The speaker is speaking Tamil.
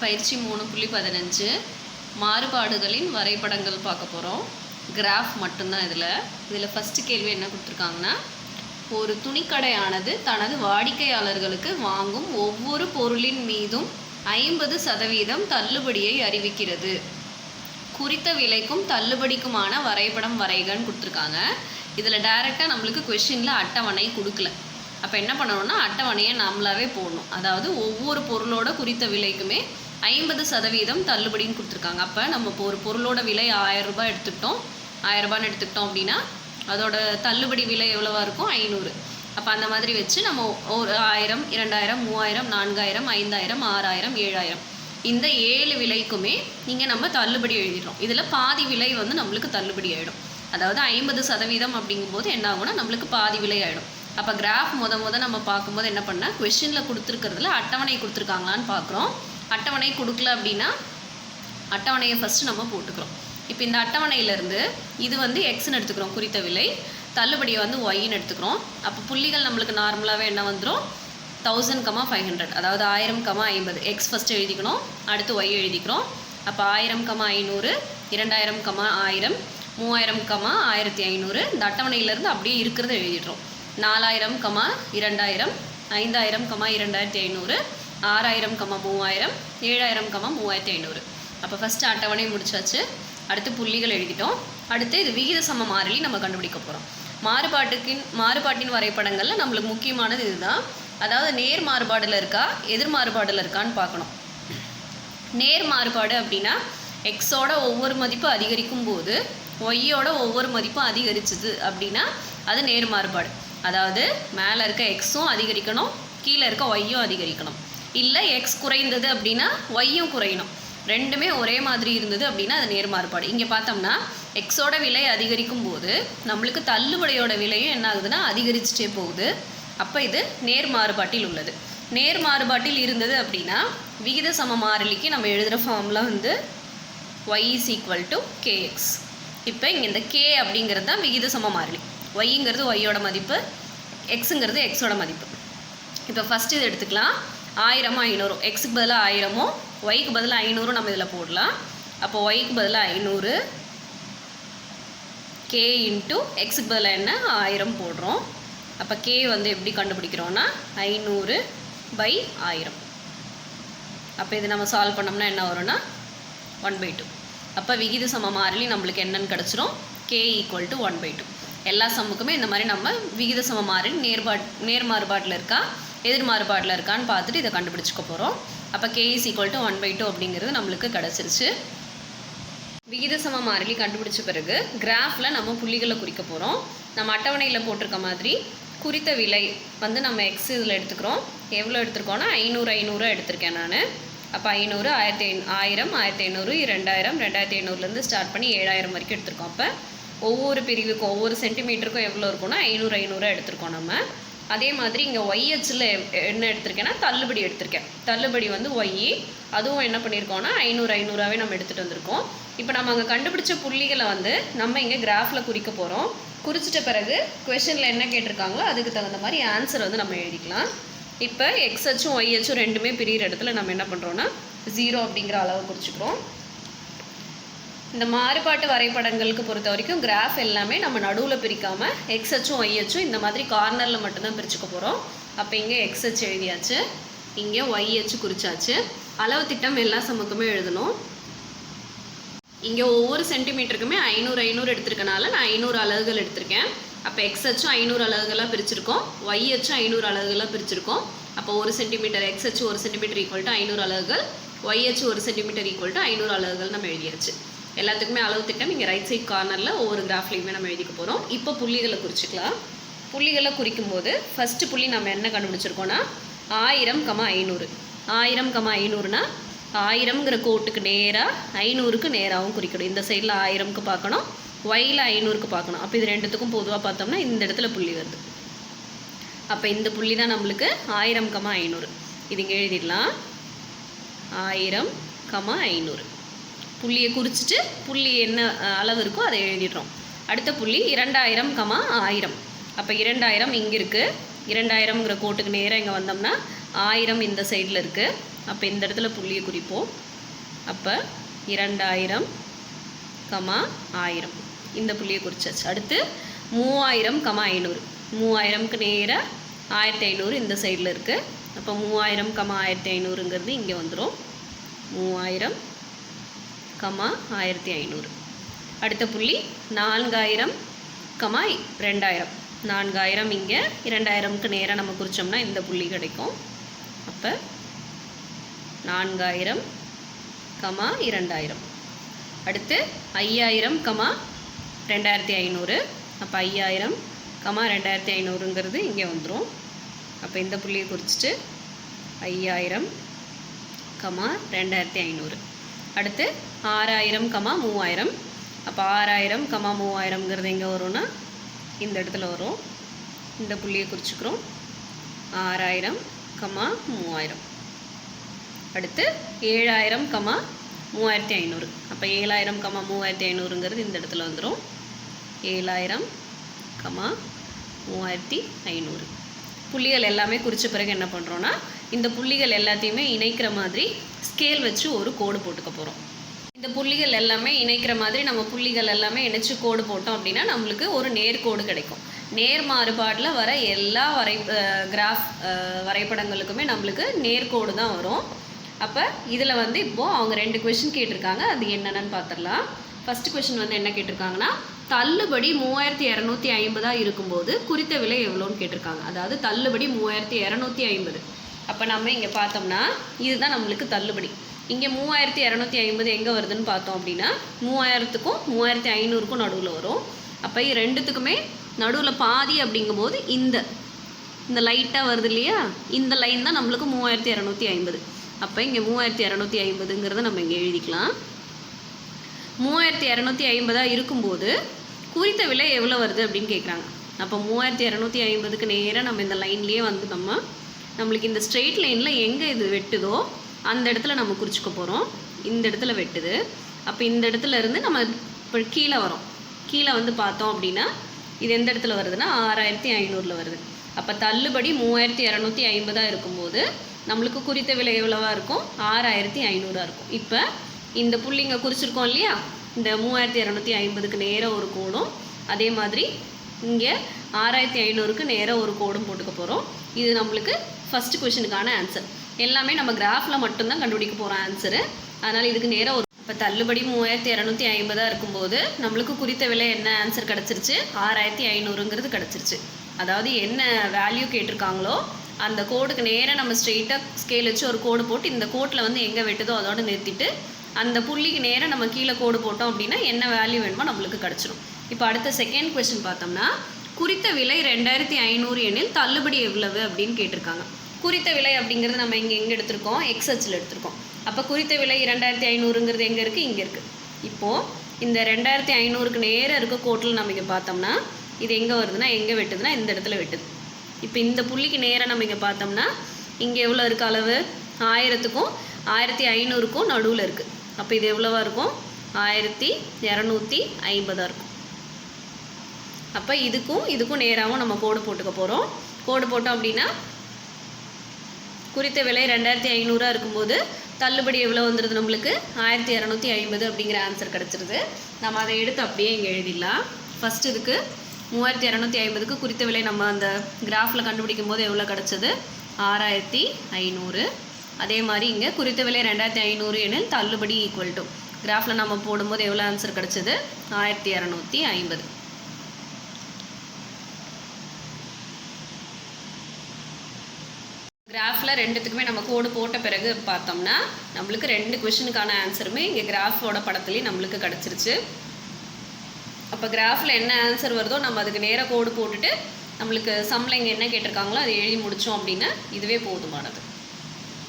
பயிற்சி 3.15 மாறுபாடுகளின் வரைபடங்கள் பார்க்க போகிறோம். கிராஃப் மட்டும்தான் இதில் ஃபஸ்ட்டு கேள்வி என்ன கொடுத்துருக்காங்கன்னா, ஒரு துணிக்கடையானது தனது வாடிக்கையாளர்களுக்கு வாங்கும் ஒவ்வொரு பொருளின் மீதும் 50% தள்ளுபடியை அறிவிக்கிறது. குறித்த விலைக்கும் தள்ளுபடிக்குமான வரைபடம் வரைகன்னு கொடுத்துருக்காங்க. இதில் டைரெக்டாக நம்மளுக்கு கொஷினில் அட்டவணை கொடுக்கல. அப்போ என்ன பண்ணணும்னா அட்டவணையை நம்மளாவே போடணும். அதாவது ஒவ்வொரு பொருளோட குறித்த விலைக்குமே 50% தள்ளுபடின்னு கொடுத்துருக்காங்க. அப்போ நம்ம இப்போ ஒரு பொருளோட விலை 1000 ரூபாய் எடுத்துக்கிட்டோம், 1000 ரூபான்னு எடுத்துக்கிட்டோம் அப்படின்னா அதோட தள்ளுபடி விலை எவ்வளோவா இருக்கும்? 500. அப்போ அந்த மாதிரி வச்சு நம்ம ஒரு 1000, 2000, 3000, 4000, 5000, 6000, 7000 இந்த 7 விலைக்குமே நீங்கள் நம்ம தள்ளுபடி எழுதிடுறோம். இதில் பாதி விலை வந்து நம்மளுக்கு தள்ளுபடி ஆகிடும். அதாவது 50% அப்படிங்கும்போது என்ன ஆகும்னா நம்மளுக்கு பாதி விலை ஆகிடும். அப்போ கிராஃப் நம்ம பார்க்கும்போது என்ன பண்ணால் கொஷினில் கொடுத்துருக்கிறதுல அட்டவணை கொடுத்துருக்காங்களான்னு பார்க்குறோம். அட்டவணை கொடுக்கல அப்படின்னா அட்டவணையை ஃபஸ்ட்டு நம்ம போட்டுக்கிறோம். இப்போ இந்த அட்டவணையிலேருந்து இது வந்து எக்ஸ்ன்னு எடுத்துக்கிறோம், குறித்த விலை. தள்ளுபடியை வந்து ஒய்ன்னு எடுத்துக்கிறோம். அப்போ புள்ளிகள் நம்மளுக்கு நார்மலாகவே என்ன வந்துடும்? 1000, 500. அதாவது 1000, 50. எக்ஸ் ஃபஸ்ட்டு எழுதிக்கணும், அடுத்து ஒய் எழுதிக்கிறோம். அப்போ 1000, 500, 2000, 1000, 3000, 1500. இந்த அட்டவணையிலேருந்து அப்படியே இருக்கிறத எழுதிடுறோம். 4000, 2000, 5000, 2500, 6000, 3000, 7000, 3500. அப்போ ஃபஸ்ட்டு அட்டவணை முடிச்சாச்சு. அடுத்து புள்ளிகள் எழுதிட்டோம். அடுத்து இது விகித சம மாறிலி நம்ம கண்டுபிடிக்க போகிறோம். மாறுபாட்டின் வரைபடங்களில் நம்மளுக்கு முக்கியமானது இதுதான். அதாவது நேர் மாறுபாடில் இருக்கா எதிர் மாறுபாடில் இருக்கான்னு பார்க்கணும். நேர் மாறுபாடு அப்படின்னா எக்ஸோட ஒவ்வொரு மதிப்பு அதிகரிக்கும் போது ஒய்யோட ஒவ்வொரு மதிப்பும் அதிகரிச்சுது அப்படின்னா அது நேர் மாறுபாடு. அதாவது மேலே இருக்க எக்ஸும் அதிகரிக்கணும், கீழே இருக்க ஒய்யும் அதிகரிக்கணும். இல்லை எக்ஸ் குறைந்தது அப்படின்னா ஒய்யும் குறையணும். ரெண்டுமே ஒரே மாதிரி இருந்தது அப்படின்னா அது நேர் மாறுபாடு. இங்கே பார்த்தோம்னா எக்ஸோட விலை அதிகரிக்கும் போது நம்மளுக்கு தள்ளுபடியோட விலையும் என்ன ஆகுதுன்னா அதிகரிச்சுட்டே போகுது. அப்போ இது நேர் மாறுபாட்டில் உள்ளது. நேர் மாறுபாட்டில் இருந்தது அப்படின்னா விகித சம மாறிலிக்கு நம்ம எழுதுகிற ஃபார்முலா வந்து y = kx. இப்போ இங்கே இந்த k அப்படிங்கிறது தான் விகித சம மாறிலி. ஒய்ங்கிறது ஒய்யோட மதிப்பு, எக்ஸுங்கிறது எக்ஸோட மதிப்பு. இப்போ ஃபஸ்ட்டு இது எடுத்துக்கலாம். 1000, 500. எக்ஸுக்கு பதிலாக 1000, ஒய்க்கு பதிலாக 500 நம்ம இதில் போடலாம். அப்போ ஒய்க்கு பதிலாக 500, k இன்ட்டு எக்ஸுக்கு பதிலாக என்ன 1000 போடுறோம். அப்போ k வந்து எப்படி கண்டுபிடிக்கிறோன்னா 500/1000. அப்போ இது நம்ம சால்வ் பண்ணோம்னா என்ன வரும்னா 1/2. அப்போ விகித சம மாறிலி நம்மளுக்கு என்னன்னு கிடச்சிரும்? k = 1/2. எல்லா சம்முக்குமே இந்த மாதிரி நம்ம விகித சம மாறிலி நேர் மாறுபாட்டில் இருக்கா எதிர் மாறுபாட்டில் இருக்கான்னு பார்த்துட்டு இதை கண்டுபிடிச்சிக்க போகிறோம். அப்போ k = 1/2 அப்படிங்கிறது நம்மளுக்கு கிடச்சிருச்சு. விகித சம மாறிலி கண்டுபிடிச்ச பிறகு கிராஃபில் நம்ம புள்ளிகளை குறிக்க போகிறோம். நம்ம அட்டவணையில் போட்டிருக்க மாதிரி குறித்த விலை வந்து நம்ம எக்ஸ் இதில் எடுத்துக்கிறோம். எவ்வளோ எடுத்துருக்கோன்னா 500 எடுத்திருக்கேன் நான். அப்போ 500, 1000, 1500, 2000, 2500லேருந்து ஸ்டார்ட் பண்ணி 7000 வரைக்கும் எடுத்திருக்கோம். அப்போ ஒவ்வொரு பிரிவுக்கும் ஒவ்வொரு சென்டிமீட்டருக்கும் எவ்வளோ இருக்குன்னா 500 எடுத்திருக்கோம் நம்ம. அதே மாதிரி இங்கே ஒய்ஹெச்சில் என்ன எடுத்திருக்கேன்னா தள்ளுபடி எடுத்திருக்கேன். தள்ளுபடி வந்து ஒய், அதுவும் என்ன பண்ணியிருக்கோன்னா 500 நம்ம எடுத்துகிட்டு வந்திருக்கோம். இப்போ நம்ம அங்கே கண்டுபிடிச்ச புள்ளிகளை வந்து நம்ம இங்கே கிராஃபில் குறிக்க போகிறோம். குறிச்சிட்ட பிறகு கொஷனில் என்ன கேட்டிருக்காங்களோ அதுக்கு தகுந்த மாதிரி ஆன்சர் வந்து நம்ம எழுதிக்கலாம். இப்போ எக்ஸ்ஹெச்சும் ஒய்ஹெச்சும் ரெண்டுமே பிரிகிற இடத்துல நம்ம என்ன பண்ணுறோன்னா 0 அப்படிங்கிற அளவை குறிச்சிக்கிறோம். இந்த மாறுபாட்டு வரைபடங்களுக்கு பொறுத்த வரைக்கும் கிராஃப் எல்லாமே நம்ம நடுவில் பிரிக்காமல் எக்ஸ்ஹெச்சும் ஒய்ஹெச்சும் இந்த மாதிரி கார்னரில் மட்டும்தான் பிரிச்சுக்க போகிறோம். அப்போ இங்கே எக்ஸ்ஹெச் எழுதியாச்சு, இங்கே ஒய்ஹெச் குறிச்சாச்சு. அளவு திட்டம் எல்லா சமக்குமே எழுதணும். இங்கே ஒவ்வொரு சென்டிமீட்டருக்குமே 500 எடுத்திருக்கனால நான் 500 அலகுகள் எடுத்திருக்கேன். அப்போ எக்ஸ்ஹெச்சும் 500 அலகுகளாக பிரிச்சிருக்கோம், ஒய்ஹெச்சும் 500 அலகுகளாக பிரிச்சிருக்கோம். அப்போ 1 சென்டிமீட்டர் எக்ஸ்ஹெச் 1 சென்டிமீட்டர் = 500 அலகுகள், ஒய்ஹெச் 1 சென்டிமீட்டர் = 500 அலகுகள் நம்ம எழுதியாச்சு. எல்லாத்துக்குமே அளவு திட்டம் இங்கே ரைட் சைட் கார்னரில் ஒவ்வொரு கிராஃப்லேயுமே நம்ம எழுதிக்க போகிறோம். இப்போ புள்ளிகளை குறிச்சிக்கலாம். புள்ளிகளை குறிக்கும்போது ஃபஸ்ட்டு புள்ளி நம்ம என்ன கண்டுபிடிச்சிருக்கோன்னா 1000, 500. 1000, 500னா 1000ங்கிற கோட்டுக்கு நேராக 500க்கு நேராகவும் குறிக்கணும். இந்த சைடில் 1000க்கு பார்க்கணும், ஒயில் 500க்கு பார்க்கணும். அப்போ இது ரெண்டுத்துக்கும் பொதுவாக பார்த்தோம்னா இந்த இடத்துல புள்ளி வருது. அப்போ இந்த புள்ளி தான் நம்மளுக்கு 1000, 500. இது இங்கே எழுதிடலாம். 1000, 500 புள்ளியை குறிச்சிட்டு புள்ளி என்ன அளவு இருக்கோ அதை எழுதிடுறோம். அடுத்த புள்ளி 2000, 1000. அப்போ 2000 இங்கே இருக்குது. 2000ங்கிற கோட்டுக்கு நேராக இங்கே வந்தோம்னா 1000 இந்த சைடில் இருக்குது. அப்போ இந்த இடத்துல புள்ளியை குறிப்போம். அப்போ 2000, 1000 இந்த புள்ளியை குறிச்சாச்சு. அடுத்து 3000, 500. 3000க்கு நேராக 1500 இந்த சைடில் இருக்குது. அப்போ 3000, 1500ங்கிறது இங்கே வந்துடும். 3000, 1500. அடுத்த புள்ளி 4000, 2000. 4000 இங்கே, 2000க்கு நேராக நம்ம குறித்தோம்னா இந்த புள்ளி கிடைக்கும். அப்போ 4000, 2000. அடுத்து 5000, 2500. அப்போ 5000, 2500ங்கிறது இங்கே வந்துடும். அப்போ இந்த புள்ளியை குறிச்சிட்டு 5000, 2500. அடுத்து 6000, 3000. அப்போ 6000, 3000ங்கிறது எங்கே வரும்னா இந்த இடத்துல வரும். இந்த புள்ளியை குறிச்சிக்கிறோம். 6000, 3000. அடுத்து 7000, 3500. அப்போ 7000, 3500ங்கிறது இந்த இடத்துல வந்துடும். 7000, 3500. புள்ளிகள் எல்லாமே குறித்த பிறகு என்ன பண்ணுறோன்னா இந்த புள்ளிகள் எல்லாத்தையுமே இணைக்கிற மாதிரி ஸ்கேல் வச்சு ஒரு கோடு போட்டுக்க போகிறோம். இந்த புள்ளிகள் எல்லாமே இணைக்கிற மாதிரி நம்ம புள்ளிகள் எல்லாமே இணைச்சி கோடு போட்டோம் அப்படின்னா நம்மளுக்கு ஒரு நேர்கோடு கிடைக்கும். நேர் மாறுபாட்டில் வர எல்லா கிராஃப் வரைபடங்களுக்குமே நம்மளுக்கு நேர்கோடு தான் வரும். அப்போ இதில் வந்து இப்போது அவங்க 2 கொஷின் கேட்டிருக்காங்க. அது என்னென்னு பார்த்துடலாம். ஃபஸ்ட்டு கொஷின் வந்து என்ன கேட்டிருக்காங்கன்னா, தள்ளுபடி 3250 இருக்கும்போது குறித்த விலை எவ்வளோன்னு கேட்டிருக்காங்க. அதாவது தள்ளுபடி 3250. அப்போ நம்ம இங்கே பார்த்தோம்னா இதுதான் நம்மளுக்கு தள்ளுபடி. இங்கே 3250 எங்கே வருதுன்னு பார்த்தோம் அப்படின்னா 3000க்கும் 3500க்கும் நடுவில் வரும். அப்போ இது ரெண்டுத்துக்குமே நடுவில் பாதி அப்படிங்கும்போது இந்த லைட்டாக வருது இல்லையா, இந்த லைன் தான் நம்மளுக்கு 3250. அப்போ இங்கே 3250ங்கிறத நம்ம இங்கே எழுதிக்கலாம். 3250 இருக்கும்போது குறித்த விலை எவ்வளோ வருது அப்படின்னு கேட்குறாங்க. அப்போ 3250க்கு நேராக நம்ம இந்த லைன்லேயே வந்து நம்மளுக்கு இந்த ஸ்ட்ரெயிட் லைனில் எங்கே இது வெட்டுதோ அந்த இடத்துல நம்ம குறிச்சிக்க போகிறோம். இந்த இடத்துல வெட்டுது. அப்போ இந்த இடத்துல இருந்து நம்ம இப்போ கீழே வரோம். கீழே வந்து பார்த்தோம் அப்படின்னா இது எந்த இடத்துல வருதுன்னா 6500ல் வருது. அப்போ தள்ளுபடி 3250 இருக்கும்போது நம்மளுக்கு குறித்த விலை எவ்வளோவா இருக்கும்? 6500 இருக்கும். இப்போ இந்த புள்ளிங்க குறிச்சிருக்கோம் இல்லையா, இந்த 3250க்கு நேராக ஒரு கோடும், அதே மாதிரி இங்கே 6500க்கு நேராக ஒரு கோடும் போட்டுக்க போகிறோம். இது நம்மளுக்கு ஃபஸ்ட்டு கொஷினுக்கான ஆன்சர். எல்லாமே நம்ம கிராஃபில் மட்டும்தான் கண்டுபிடிக்க போகிறோம் ஆன்சரு. அதனால் இதுக்கு நேராக இப்போ தள்ளுபடி 3250 இருக்கும்போது நம்மளுக்கு குறித்த விலை என்ன ஆன்சர் கிடச்சிருச்சு? 6500ங்கிறது கிடச்சிருச்சு. அதாவது என்ன வேல்யூ கேட்டிருக்காங்களோ அந்த கோடுக்கு நேராக நம்ம ஸ்ட்ரெயிட்டாக ஸ்கேல் வச்சு ஒரு கோடு போட்டு இந்த கோட்டில் வந்து எங்கே வெட்டுதோ அதோடு நிறுத்திட்டு அந்த புள்ளிக்கு நேராக நம்ம கீழே கோடு போட்டோம் அப்படின்னா என்ன வேல்யூ வேணுமோ நம்மளுக்கு கிடச்சிடும். இப்போ அடுத்த செகண்ட் கொஸ்டின் பார்த்தோம்னா, குறித்த விலை 2500 எனில் தள்ளுபடி எவ்வளவு அப்படின்னு கேட்டிருக்காங்க. குறித்த விலை அப்படிங்கிறது நம்ம இங்கே எங்கே எடுத்திருக்கோம்? எக்ஸ் அச்சில் எடுத்திருக்கோம். அப்போ குறித்த விலை 2500ங்கிறது எங்கே இருக்குது? இங்கே இருக்குது. இப்போது இந்த 2500க்கு நேராக இருக்க கோட்டில் நம்ம இங்கே பார்த்தோம்னா இது எங்கே வருதுன்னா எங்கே வெட்டுதுன்னா இந்த இடத்துல வெட்டுது. இப்போ இந்த புள்ளிக்கு நேராக நம்ம இங்கே பார்த்தோம்னா இங்கே எவ்வளோ இருக்க அளவு? 1000க்கும் 1500க்கும் நடுவில் இருக்குது. அப்போ இது எவ்வளோவா இருக்கும்? 1250 இருக்கும். அப்போ இதுக்கும் நேராகவும் நம்ம கோடு போட்டுக்க போகிறோம். கோடு போட்டோம் அப்படின்னா குறித்த விலை 2500 இருக்கும்போது தள்ளுபடி எவ்வளோ வந்துடுது நம்மளுக்கு? 1250 அப்படிங்கிற ஆன்சர் கிடச்சிருது. நம்ம அதை எடுத்து அப்படியே இங்கே எழுதிடலாம். ஃபஸ்ட்டு இதுக்கு 3250க்கு குறித்த விலை நம்ம அந்த கிராஃபில் கண்டுபிடிக்கும் போது எவ்வளோ கிடச்சது? 6500. அதே மாதிரி இங்கே குறித்த விலை 2500 எனில் தள்ளுபடி ஈக்குவல் டு கிராஃபில் நம்ம போடும்போது எவ்வளோ ஆன்சர் கிடச்சிது? 1250. கிராஃபில் ரெண்டுத்துக்குமே நம்ம கோடு போட்ட பிறகு பார்த்தோம்னா நம்மளுக்கு 2 கொஷினுக்கான ஆன்சருமே இங்கே கிராஃபோட படத்துலேயே நம்மளுக்கு கிடச்சிருச்சு. அப்போ கிராஃபில் என்ன ஆன்சர் வருதோ நம்ம அதுக்கு நேராக கோடு போட்டுட்டு நம்மளுக்கு சம்மில் இங்கே என்ன கேட்டிருக்காங்களோ அதை எழுதி முடித்தோம் அப்படின்னா இதுவே போதுமானது.